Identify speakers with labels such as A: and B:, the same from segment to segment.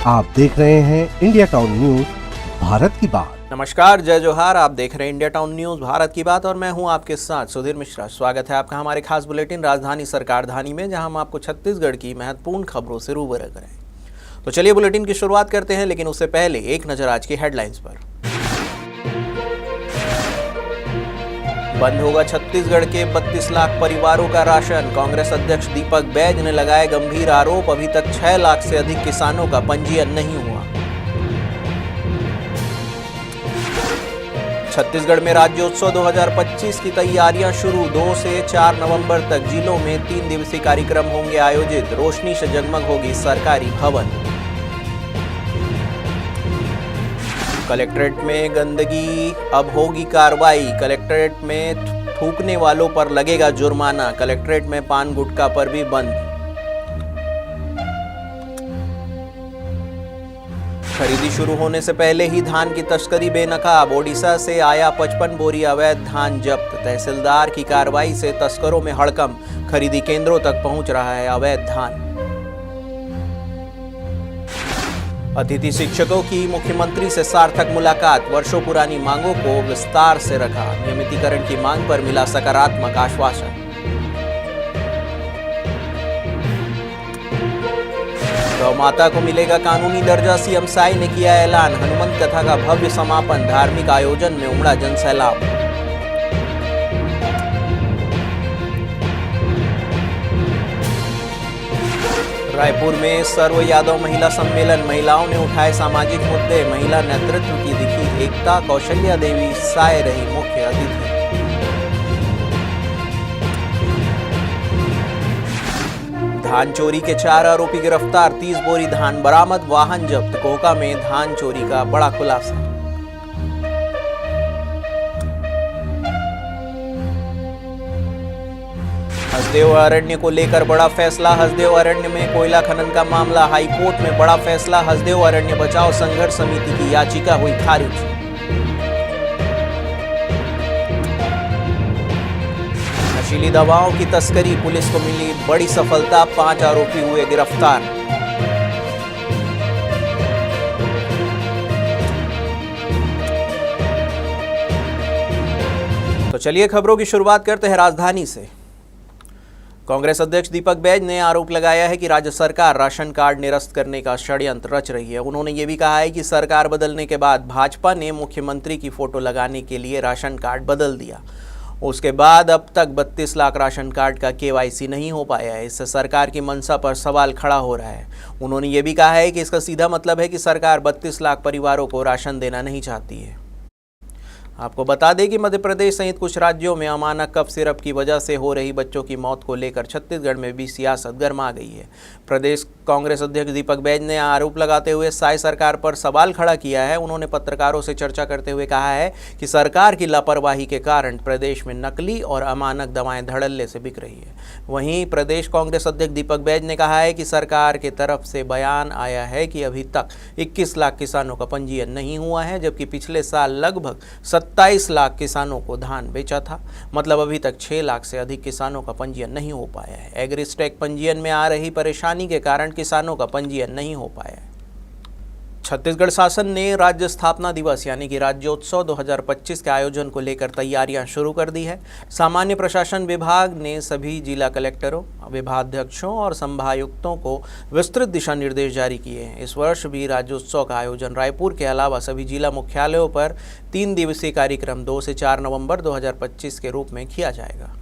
A: आप देख रहे हैं इंडिया टाउन न्यूज भारत की बात।
B: नमस्कार, जय जोहार। आप देख रहे हैं इंडिया टाउन न्यूज भारत की बात और मैं हूं आपके साथ सुधीर मिश्रा। स्वागत है आपका हमारे खास बुलेटिन राजधानी सरकारधानी में, जहां हम आपको छत्तीसगढ़ की महत्वपूर्ण खबरों से रूबरू करें। तो चलिए बुलेटिन की शुरुआत करते हैं, लेकिन उससे पहले एक नजर आज की हेडलाइंस पर। बंद होगा छत्तीसगढ़ के 32 लाख परिवारों का राशन। कांग्रेस अध्यक्ष दीपक बैज ने लगाए गंभीर आरोप। अभी तक 6 लाख से अधिक किसानों का पंजीयन नहीं हुआ। छत्तीसगढ़ में राज्योत्सव 2025 की तैयारियां शुरू। 2 से 4 नवंबर तक जिलों में 3 दिवसीय कार्यक्रम होंगे आयोजित। रोशनी से जगमग होगी सरकारी भवन। कलेक्ट्रेट में गंदगी, अब होगी कार्रवाई। कलेक्ट्रेट में थूकने वालों पर लगेगा जुर्माना। कलेक्ट्रेट में पान गुटखा पर भी बंद। खरीदी शुरू होने से पहले ही धान की तस्करी बेनकाब। ओडिशा से आया 55 बोरी अवैध धान जब्त। तहसीलदार की कार्रवाई से तस्करों में हड़कंप। खरीदी केंद्रों तक पहुंच रहा है अवैध धान। अतिथि शिक्षकों की मुख्यमंत्री से सार्थक मुलाकात। वर्षों पुरानी मांगों को विस्तार से रखा। नियमितीकरण की मांग पर मिला सकारात्मक आश्वासन। गौ माता को मिलेगा कानूनी दर्जा, सीएम साई ने किया ऐलान। हनुमंत कथा का भव्य समापन। धार्मिक आयोजन में उमड़ा जनसैलाब। रायपुर में सर्व यादव महिला सम्मेलन। महिलाओं ने उठाए सामाजिक मुद्दे। महिला नेतृत्व की दिखी एकता। कौशल्या देवी साय रही मुख्य अतिथि। धान चोरी के 4 आरोपी गिरफ्तार। 30 बोरी धान बरामद। वाहन जब्त। कोहका में धान चोरी का बड़ा खुलासा। हसदेव अरण्य को लेकर बड़ा फैसला। हसदेव अरण्य में कोयला खनन का मामला। हाई कोर्ट में बड़ा फैसला। हसदेव अरण्य बचाओ संघर्ष समिति की याचिका हुई खारिज। नशीली दवाओं की तस्करी, पुलिस को मिली बड़ी सफलता। 5 आरोपी हुए गिरफ्तार। तो चलिए खबरों की शुरुआत करते हैं राजधानी से। कांग्रेस अध्यक्ष दीपक बैज ने आरोप लगाया है कि राज्य सरकार राशन कार्ड निरस्त करने का षड्यंत्र रच रही है। उन्होंने ये भी कहा है कि सरकार बदलने के बाद भाजपा ने मुख्यमंत्री की फोटो लगाने के लिए राशन कार्ड बदल दिया। उसके बाद अब तक 32 लाख राशन कार्ड का केवाईसी नहीं हो पाया है। इससे सरकार की मंशा पर सवाल खड़ा हो रहा है। उन्होंने ये भी कहा है कि इसका सीधा मतलब है कि सरकार 32 लाख परिवारों को राशन देना नहीं चाहती है। आपको बता दें कि मध्य प्रदेश सहित कुछ राज्यों में अमानक कफ सिरप की वजह से हो रही बच्चों की मौत को लेकर छत्तीसगढ़ में भी सियासत गर्मा गई है। प्रदेश कांग्रेस अध्यक्ष दीपक बैज ने आरोप लगाते हुए साई सरकार पर सवाल खड़ा किया है। उन्होंने पत्रकारों से चर्चा करते हुए कहा है कि सरकार की लापरवाही के कारण प्रदेश में नकली और अमानक दवाएं धड़ल्ले से बिक रही है। वहीं प्रदेश कांग्रेस अध्यक्ष दीपक बैज ने कहा है कि सरकार की तरफ से बयान आया है कि अभी तक 21 लाख किसानों का पंजीयन नहीं हुआ है, जबकि पिछले साल लगभग 27 लाख किसानों को धान बेचा था। मतलब अभी तक 6 लाख से अधिक किसानों का पंजीयन नहीं हो पाया है। एग्रीस्टैक पंजीयन में आ रही परेशानी के कारण किसानों का पंजीयन नहीं हो पाया है। छत्तीसगढ़ शासन ने राज्य स्थापना दिवस यानी कि राज्योत्सव 2025 के आयोजन को लेकर तैयारियां शुरू कर दी है। सामान्य प्रशासन विभाग ने सभी जिला कलेक्टरों, विभागाध्यक्षों और संभागायुक्तों को विस्तृत दिशा निर्देश जारी किए हैं। इस वर्ष भी राज्योत्सव का आयोजन रायपुर के अलावा सभी जिला मुख्यालयों पर 3 दिवसीय कार्यक्रम 2 से 4 नवंबर 2025 के रूप में किया जाएगा।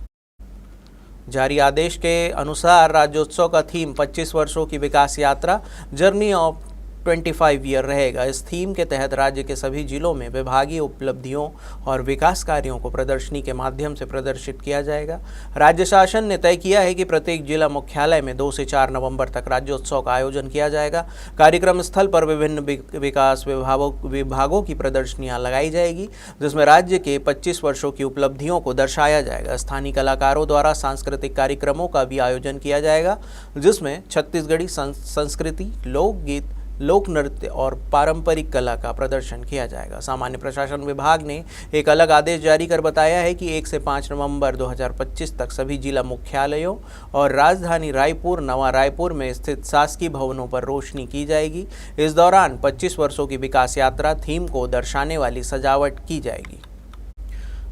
B: जारी आदेश के अनुसार राज्योत्सव का थीम 25 वर्षों की विकास यात्रा, जर्नी ऑफ 25 ईयर रहेगा। इस थीम के तहत राज्य के सभी जिलों में विभागीय उपलब्धियों और विकास कार्यों को प्रदर्शनी के माध्यम से प्रदर्शित किया जाएगा। राज्य शासन ने तय किया है कि प्रत्येक जिला मुख्यालय में 2 से 4 नवंबर तक राज्योत्सव का आयोजन किया जाएगा। कार्यक्रम स्थल पर विभिन्न विकास विभागों की प्रदर्शनियां लगाई जाएगी, जिसमें राज्य के 25 वर्षों की उपलब्धियों को दर्शाया जाएगा। स्थानीय कलाकारों द्वारा सांस्कृतिक कार्यक्रमों का भी आयोजन किया जाएगा, जिसमें छत्तीसगढ़ी संस्कृति, लोकगीत, लोक नृत्य और पारंपरिक कला का प्रदर्शन किया जाएगा। सामान्य प्रशासन विभाग ने एक अलग आदेश जारी कर बताया है कि 1 से 5 नवंबर 2025 तक सभी जिला मुख्यालयों और राजधानी रायपुर, नवा रायपुर में स्थित शासकीय भवनों पर रोशनी की जाएगी। इस दौरान 25 वर्षों की विकास यात्रा थीम को दर्शाने वाली सजावट की जाएगी।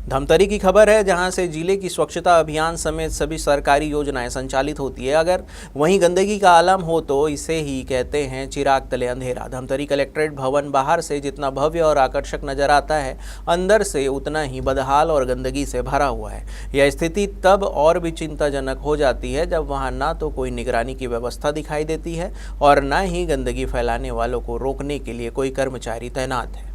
B: धमतरी की खबर है, जहां से जिले की स्वच्छता अभियान समेत सभी सरकारी योजनाएं संचालित होती है। अगर वहीं गंदगी का आलम हो तो इसे ही कहते हैं चिराग तले अंधेरा। धमतरी कलेक्ट्रेट भवन बाहर से जितना भव्य और आकर्षक नजर आता है, अंदर से उतना ही बदहाल और गंदगी से भरा हुआ है। यह स्थिति तब और भी चिंताजनक हो जाती है जब वहां ना तो कोई निगरानी की व्यवस्था दिखाई देती है और न ही गंदगी फैलाने वालों को रोकने के लिए कोई कर्मचारी तैनात है।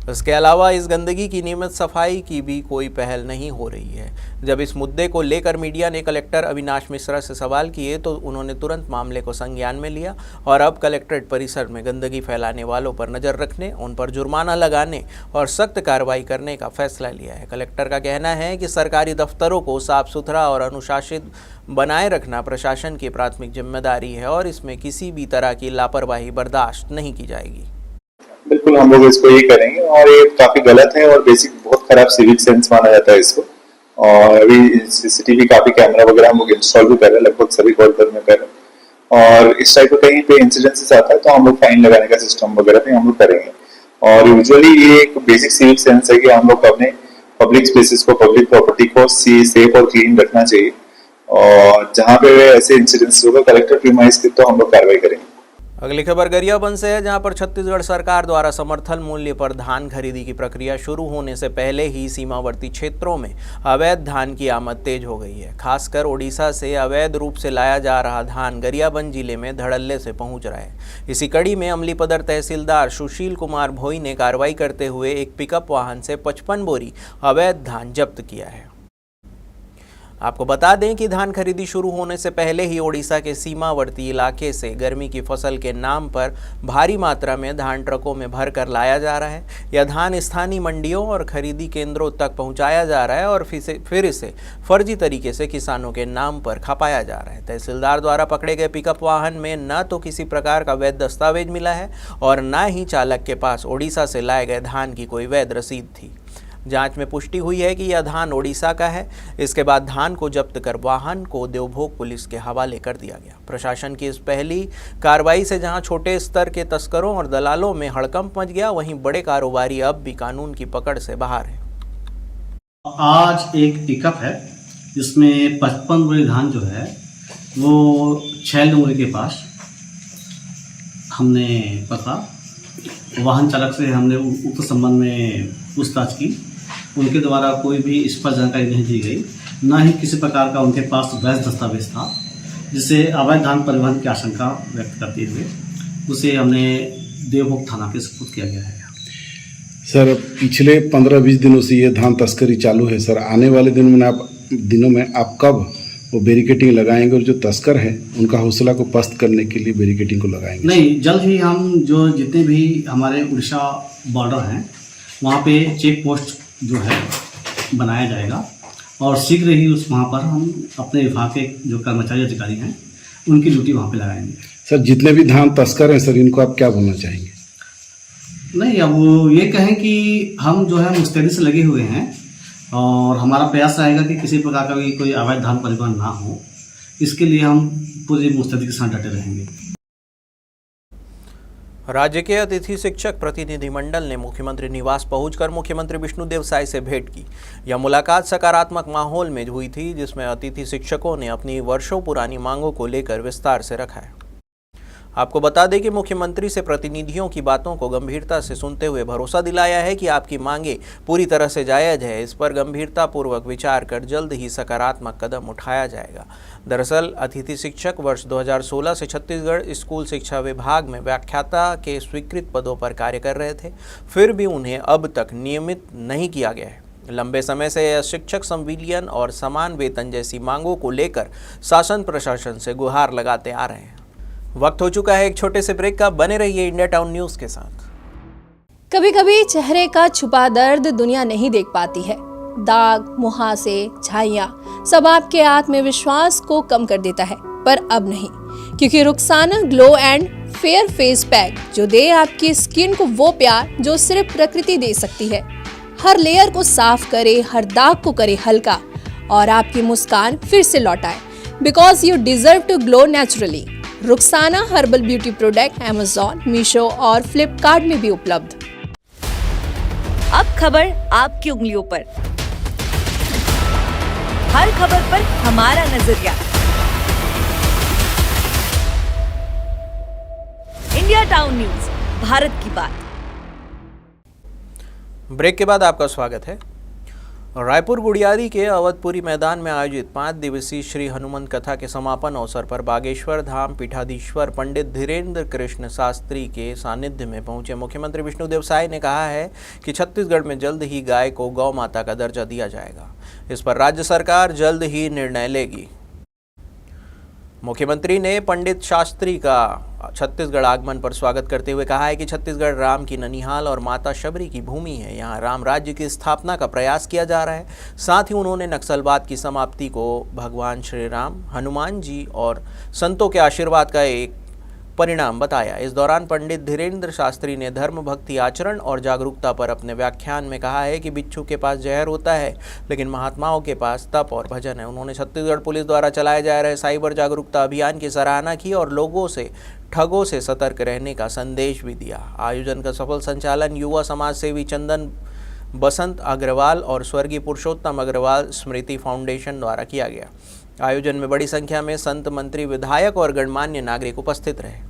B: इसके अलावा इस गंदगी की नियमित सफाई की भी कोई पहल नहीं हो रही है। जब इस मुद्दे को लेकर मीडिया ने कलेक्टर अविनाश मिश्रा से सवाल किए तो उन्होंने तुरंत मामले को संज्ञान में लिया और अब कलेक्ट्रेट परिसर में गंदगी फैलाने वालों पर नज़र रखने, उन पर जुर्माना लगाने और सख्त कार्रवाई करने का फैसला लिया है। कलेक्टर का कहना है कि सरकारी दफ्तरों को साफ सुथरा और अनुशासित बनाए रखना प्रशासन की प्राथमिक जिम्मेदारी है और इसमें किसी भी तरह की लापरवाही बर्दाश्त नहीं की जाएगी।
C: बिल्कुल हम लोग इसको ये करेंगे और ये काफी गलत है और बेसिक बहुत खराब सिविक सेंस माना जाता है इसको। और अभी सीसीटीवी काफी कैमरा वगैरह हम लोग इंस्टॉल भी कर रहे हैं, लगभग सभी कॉरिडोर में कर रहे हैं। और इस टाइप का कहीं पे इंसिडेंसेस आता है तो हम लोग फाइन लगाने का सिस्टम वगैरह भी हम लोग करेंगे। और यूजुअली ये एक बेसिक सिविक सेंस है कि हम लोग अपने पब्लिक स्पेसेस को, पब्लिक प्रॉपर्टी को सेफ और क्लीन रखना चाहिए। और जहाँ पे ऐसे इंसिडेंट्स होगा कलेक्टर प्रीमाइज की तो हम लोग कार्रवाई करेंगे।
B: अगली खबर गरियाबंद से है, जहां पर छत्तीसगढ़ सरकार द्वारा समर्थन मूल्य पर धान खरीदी की प्रक्रिया शुरू होने से पहले ही सीमावर्ती क्षेत्रों में अवैध धान की आमद तेज हो गई है। खासकर ओडिशा से अवैध रूप से लाया जा रहा धान गरियाबंद जिले में धड़ल्ले से पहुंच रहा है। इसी कड़ी में अमलीपदर तहसीलदार सुशील कुमार भोई ने कार्रवाई करते हुए एक पिकअप वाहन से 55 बोरी अवैध धान जब्त किया है। आपको बता दें कि धान खरीदी शुरू होने से पहले ही ओडिशा के सीमावर्ती इलाके से गर्मी की फसल के नाम पर भारी मात्रा में धान ट्रकों में भरकर लाया जा रहा है। यह धान स्थानीय मंडियों और खरीदी केंद्रों तक पहुंचाया जा रहा है और फिर इसे फर्जी तरीके से किसानों के नाम पर खपाया जा रहा है। तहसीलदार द्वारा पकड़े गए पिकअप वाहन में न तो किसी प्रकार का वैध दस्तावेज मिला है और न ही चालक के पास ओडिशा से लाए गए धान की कोई वैध रसीद थी। जांच में पुष्टि हुई है कि यह धान ओडिशा का है। इसके बाद धान को जब्त कर वाहन को देवभोग पुलिस के हवाले कर दिया गया। प्रशासन की इस पहली कार्रवाई से जहां छोटे स्तर के तस्करों और दलालों में हड़कंप मच गया, वहीं बड़े कारोबारी अब भी कानून की पकड़ से बाहर है।
D: आज एक पिकअप है जिसमें 55 बोरी धान जो है वो 6 नंबर के पास हमने पकड़ा। वाहन चालक से हमने उक्त संबंध में पूछताछ की। उनके द्वारा कोई भी इस पर जानकारी नहीं दी गई, न ही किसी प्रकार का उनके पास वैध दस्तावेज था, जिससे अवैध धान परिवहन की आशंका व्यक्त करते हुए उसे हमने देवभोग थाना के सुपुर्द किया गया है।
E: सर, पिछले 15-20 दिनों से ये धान तस्करी चालू है। सर, आने वाले दिनों में आप कब वो बैरिकेटिंग लगाएंगे और जो तस्कर हैं उनका हौसला को पस्त करने के लिए बैरिकेटिंग को लगाएंगे?
D: नहीं, जल्द ही हम जो जितने भी हमारे उड़ीसा बॉर्डर हैं वहाँ पे चेक पोस्ट जो है बनाया जाएगा और शीघ्र ही वहाँ पर हम अपने विभाग के जो कर्मचारी अधिकारी हैं उनकी ड्यूटी वहाँ पे लगाएंगे।
E: सर, जितने भी धान तस्कर हैं सर, इनको आप क्या बोलना चाहेंगे?
D: नहीं, अब वो ये कहें कि हम जो है मुस्तैदी से लगे हुए हैं और हमारा प्रयास रहेगा कि किसी प्रकार का भी कोई अवैध धान परिवहन ना हो। इसके लिए हम पूरी मुस्तैदी के साथ डटे रहेंगे।
B: राज्य के अतिथि शिक्षक प्रतिनिधिमंडल ने मुख्यमंत्री निवास पहुंचकर मुख्यमंत्री विष्णुदेव साय से भेंट की। यह मुलाकात सकारात्मक माहौल में हुई थी, जिसमें अतिथि शिक्षकों ने अपनी वर्षों पुरानी मांगों को लेकर विस्तार से रखा है। आपको बता दें कि मुख्यमंत्री से प्रतिनिधियों की बातों को गंभीरता से सुनते हुए भरोसा दिलाया है कि आपकी मांगे पूरी तरह से जायज़ है। इस पर गंभीरतापूर्वक विचार कर जल्द ही सकारात्मक कदम उठाया जाएगा। दरअसल अतिथि शिक्षक वर्ष 2016 से छत्तीसगढ़ स्कूल शिक्षा विभाग में व्याख्याता के स्वीकृत पदों पर कार्य कर रहे थे, फिर भी उन्हें अब तक नियमित नहीं किया गया है। लंबे समय से यह शिक्षक संविलियन और समान वेतन जैसी मांगों को लेकर शासन प्रशासन से गुहार लगाते आ रहे हैं। वक्त हो चुका है एक छोटे से ब्रेक का। बने रहिए इंडिया टाउन न्यूज़ के साथ।
F: कभी कभी चेहरे का छुपा दर्द दुनिया नहीं देख पाती है। दाग, मुहासे, झाइयाँ सब आपके आत्मविश्वास को कम कर देता है, पर अब नहीं, क्योंकि Rukhsana glow and fair face pack जो दे आपकी स्किन को वो प्यार जो सिर्फ प्रकृति दे सकती है। हर लेयर को साफ करे, हर दाग को करे हल्का और आपकी मुस्कान फिर से लौटाए। Because you deserve to glow naturally. Rukhsana herbal beauty product Amazon, Meesho और फ्लिपकार्ट में भी उपलब्ध।
G: अब खबर आपकी उंगलियों पर, हर खबर पर हमारा नजरिया। इंडिया टाउन न्यूज, भारत की बात।
B: ब्रेक के बाद आपका स्वागत है। रायपुर गुड़ियारी के अवधपुरी मैदान में आयोजित 5 दिवसीय श्री हनुमंत कथा के समापन अवसर पर बागेश्वर धाम पीठाधीश्वर पंडित धीरेन्द्र कृष्ण शास्त्री के सानिध्य में पहुंचे मुख्यमंत्री विष्णुदेव साय ने कहा है कि छत्तीसगढ़ में जल्द ही गाय को गौ माता का दर्जा दिया जाएगा। इस पर राज्य सरकार जल्द ही निर्णय लेगी। मुख्यमंत्री ने पंडित शास्त्री का छत्तीसगढ़ आगमन पर स्वागत करते हुए कहा है कि छत्तीसगढ़ राम की ननिहाल और माता शबरी की भूमि है। यहाँ राम राज्य की स्थापना का प्रयास किया जा रहा है। साथ ही उन्होंने नक्सलवाद की समाप्ति को भगवान श्री राम, हनुमान जी और संतों के आशीर्वाद का एक परिणाम बताया। इस दौरान पंडित धीरेन्द्र शास्त्री ने धर्म, भक्ति, आचरण और जागरूकता पर अपने व्याख्यान में कहा है कि बिच्छू के पास जहर होता है लेकिन महात्माओं के पास तप और भजन है। उन्होंने छत्तीसगढ़ पुलिस द्वारा चलाए जा रहे साइबर जागरूकता अभियान की सराहना की और लोगों से ठगों से सतर्क रहने का संदेश भी दिया। आयोजन का सफल संचालन युवा समाज सेवी चंदन बसंत अग्रवाल और स्वर्गीय पुरुषोत्तम अग्रवाल स्मृति फाउंडेशन द्वारा किया गया। आयोजन में बड़ी संख्या में संत, मंत्री, विधायक और गणमान्य नागरिक उपस्थित रहे।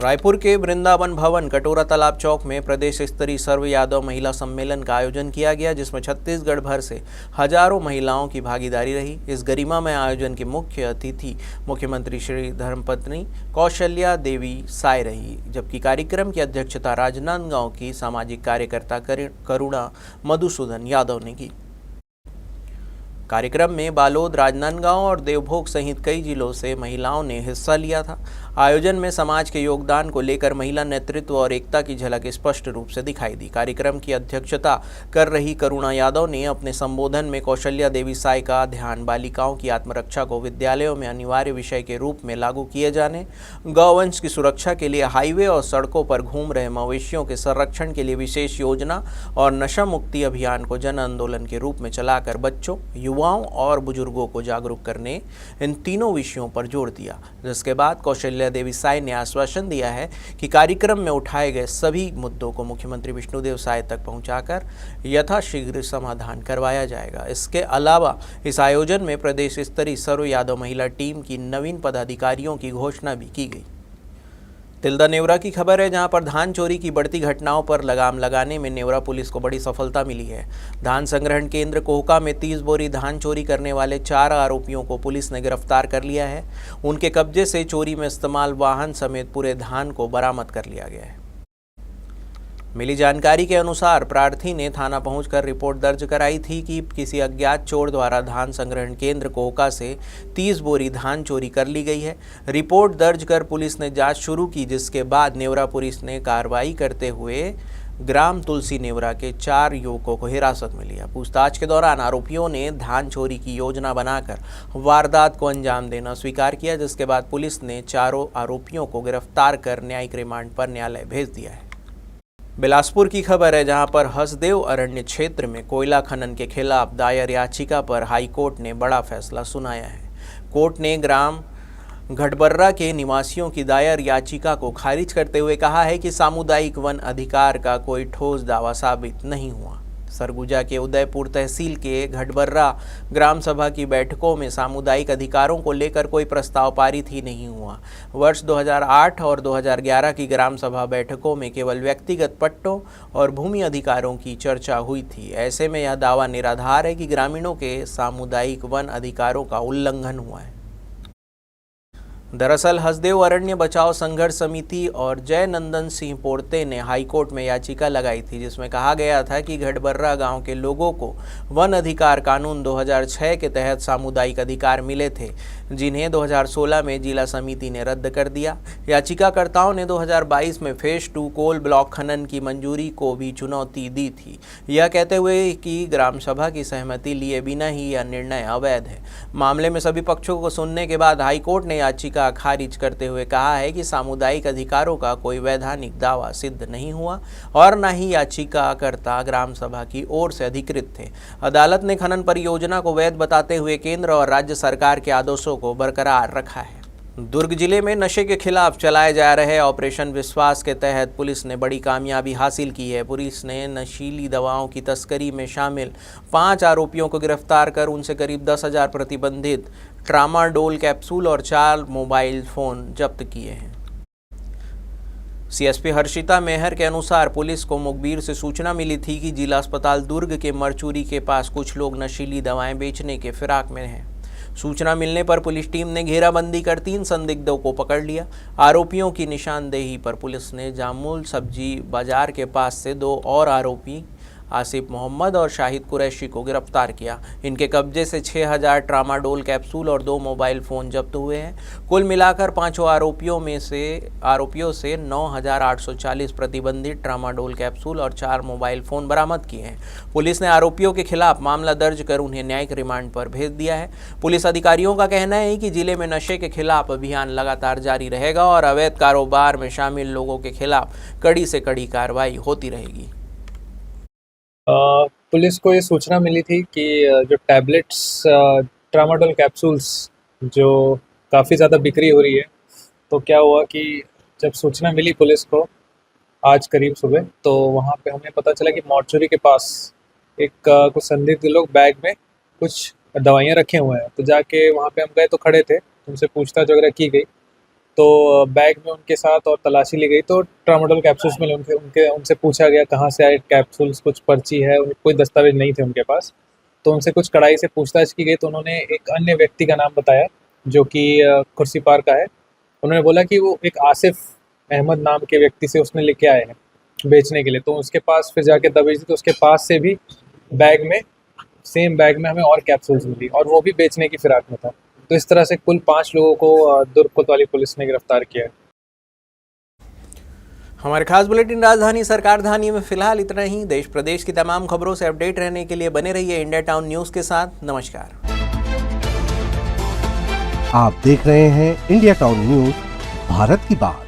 B: रायपुर के वृंदावन भवन कटोरा तालाब चौक में प्रदेश स्तरीय सर्व यादव महिला सम्मेलन का आयोजन किया गया, जिसमें छत्तीसगढ़ भर से हजारों महिलाओं की भागीदारी रही। इस गरिमामय आयोजन की मुख्य अतिथि मुख्यमंत्री श्री धर्मपत्नी कौशल्या देवी साय रही, जबकि कार्यक्रम की अध्यक्षता राजनांदगांव की सामाजिक कार्यकर्ता करुणा मधुसूदन यादव ने की। कार्यक्रम में बालोद, राजनांदगांव और देवभोग सहित कई जिलों से महिलाओं ने हिस्सा लिया था। आयोजन में समाज के योगदान को लेकर महिला नेतृत्व और एकता की झलक स्पष्ट रूप से दिखाई दी। कार्यक्रम की अध्यक्षता कर रही करुणा यादव ने अपने संबोधन में कौशल्या देवी साय का ध्यान बालिकाओं की आत्मरक्षा को विद्यालयों में अनिवार्य विषय के रूप में लागू किए जाने, गौवंश की सुरक्षा के लिए हाईवे और सड़कों पर घूम रहे मवेशियों के संरक्षण के लिए विशेष योजना और नशा मुक्ति अभियान को जन आंदोलन के रूप में चलाकर बच्चों, युवाओं और बुजुर्गों को जागरूक करने, इन तीनों विषयों पर जोर दिया। जिसके बाद कौशल्या देवी साय ने आश्वासन दिया है कि कार्यक्रम में उठाए गए सभी मुद्दों को मुख्यमंत्री विष्णुदेव साय तक पहुंचाकर यथाशीघ्र समाधान करवाया जाएगा। इसके अलावा इस आयोजन में प्रदेश स्तरीय सर्व यादव महिला टीम की नवीन पदाधिकारियों की घोषणा भी की गई। तिल्दा नेवरा की खबर है, जहां पर धान चोरी की बढ़ती घटनाओं पर लगाम लगाने में नेवरा पुलिस को बड़ी सफलता मिली है। धान संग्रहण केंद्र कोहका में 30 बोरी धान चोरी करने वाले 4 आरोपियों को पुलिस ने गिरफ्तार कर लिया है। उनके कब्जे से चोरी में इस्तेमाल वाहन समेत पूरे धान को बरामद कर लिया गया है। मिली जानकारी के अनुसार प्रार्थी ने थाना पहुंचकर रिपोर्ट दर्ज कराई थी कि किसी अज्ञात चोर द्वारा धान संग्रहण केंद्र कोहका से 30 बोरी धान चोरी कर ली गई है। रिपोर्ट दर्ज कर पुलिस ने जांच शुरू की, जिसके बाद नेवरा पुलिस ने कार्रवाई करते हुए ग्राम तुलसी नेवरा के 4 युवकों को हिरासत में लिया। पूछताछ के दौरान आरोपियों ने धान चोरी की योजना बनाकर वारदात को अंजाम देना स्वीकार किया, जिसके बाद पुलिस ने चारों आरोपियों को गिरफ्तार कर न्यायिक रिमांड पर न्यायालय भेज दिया है। बिलासपुर की खबर है, जहां पर हसदेव अरण्य क्षेत्र में कोयला खनन के खिलाफ दायर याचिका पर हाईकोर्ट ने बड़ा फैसला सुनाया है। कोर्ट ने ग्राम घटबर्रा के निवासियों की दायर याचिका को खारिज करते हुए कहा है कि सामुदायिक वन अधिकार का कोई ठोस दावा साबित नहीं हुआ। सरगुजा के उदयपुर तहसील के घटबर्रा ग्राम सभा की बैठकों में सामुदायिक अधिकारों को लेकर कोई प्रस्ताव पारित ही नहीं हुआ। वर्ष 2008 और 2011 की ग्राम सभा बैठकों में केवल व्यक्तिगत पट्टों और भूमि अधिकारों की चर्चा हुई थी। ऐसे में यह दावा निराधार है कि ग्रामीणों के सामुदायिक वन अधिकारों का उल्लंघन हुआ है। दरअसल हसदेव अरण्य बचाओ संघर्ष समिति और जय नंदन सिंह पोर्ते ने हाईकोर्ट में याचिका लगाई थी, जिसमें कहा गया था कि घटबर्रा गांव के लोगों को वन अधिकार कानून 2006 के तहत सामुदायिक अधिकार मिले थे, जिन्हें 2016 में जिला समिति ने रद्द कर दिया। याचिकाकर्ताओं ने 2022 में फेज 2 कोल ब्लॉक खनन की मंजूरी को भी चुनौती दी थी, यह कहते हुए कि ग्राम सभा की सहमति लिए बिना ही यह निर्णय अवैध है। मामले में सभी पक्षों को सुनने के बाद हाईकोर्ट ने याचिका खारिज करते हुए कहा है कि सामुदायिक अधिकारों का कोई वैधानिक दावा सिद्ध नहीं हुआ और न ही याचिकाकर्ता ग्राम सभा की ओर से अधिकृत थे। अदालत ने खनन परियोजना को वैध बताते हुए केंद्र और राज्य सरकार के आदेशों को बरकरार रखा है। दुर्ग जिले में नशे के खिलाफ चलाए जा रहे ऑपरेशन विश्वास के तहत पुलिस ने बड़ी कामयाबी हासिल की है। पुलिस ने नशीली दवाओं की तस्करी में शामिल 5 आरोपियों को गिरफ्तार कर उनसे करीब 10,000 प्रतिबंधित ट्रामाडोल कैप्सूल और 4 मोबाइल फ़ोन जब्त किए हैं। सीएसपी हर्षिता मेहर के अनुसार पुलिस को मुखबिर से सूचना मिली थी कि जिला अस्पताल दुर्ग के मरचूरी के पास कुछ लोग नशीली दवाएं बेचने के फिराक में हैं। सूचना मिलने पर पुलिस टीम ने घेराबंदी कर 3 संदिग्धों को पकड़ लिया। आरोपियों की निशानदेही पर पुलिस ने जामुल सब्जी बाजार के पास से 2 और आरोपी आसिफ मोहम्मद और शाहिद कुरैशी को गिरफ्तार किया। इनके कब्जे से 6,000 ट्रामाडोल कैप्सूल और 2 मोबाइल फ़ोन जब्त हुए हैं। कुल मिलाकर 5 आरोपियों से 9,840 प्रतिबंधित ट्रामाडोल कैप्सूल और 4 मोबाइल फ़ोन बरामद किए हैं। पुलिस ने आरोपियों के खिलाफ मामला दर्ज कर उन्हें न्यायिक रिमांड पर भेज दिया है। पुलिस अधिकारियों का कहना है कि जिले में नशे के खिलाफ अभियान लगातार जारी रहेगा और अवैध कारोबार में शामिल लोगों के खिलाफ कड़ी से कड़ी कार्रवाई होती रहेगी।
H: पुलिस को ये सूचना मिली थी कि जो टैबलेट्स ट्रामाडोल कैप्सूल्स जो काफ़ी ज़्यादा बिक्री हो रही है, तो क्या हुआ कि जब सूचना मिली पुलिस को आज करीब सुबह, तो वहाँ पे हमें पता चला कि मॉर्चरी के पास कुछ संदिग्ध लोग बैग में कुछ दवाइयाँ रखे हुए हैं। तो जाके वहाँ पे हम गए तो खड़े थे, उनसे पूछताछ वगैरह की गई, तो बैग में उनके साथ और तलाशी ली गई तो ट्रामाडोल कैप्सूल्स मिले। उनसे पूछा गया कहाँ से आए कैप्सूल्स, कुछ पर्ची है, कोई दस्तावेज नहीं थे उनके पास। तो उनसे कुछ कड़ाई से पूछताछ की गई तो उन्होंने एक अन्य व्यक्ति का नाम बताया जो कि खुर्सीपार का है। उन्होंने बोला कि वो एक आसिफ अहमद नाम के व्यक्ति से उसने लेके आए हैं बेचने के लिए। तो उसके पास फिर जाके दबिश दी तो उसके पास से भी सेम बैग में हमें और कैप्सूल्स मिली और वो भी बेचने की फिराक में था। तो इस तरह से कुल 5 लोगों को दुर्ग कोतवाली पुलिस ने गिरफ्तार किया है।
B: हमारे खास बुलेटिन राजधानी सरकार धानी में फिलहाल इतना ही। देश प्रदेश की तमाम खबरों से अपडेट रहने के लिए बने रहिए इंडिया टाउन न्यूज़ के साथ। नमस्कार।
A: आप देख रहे हैं इंडिया टाउन न्यूज़, भारत की बात।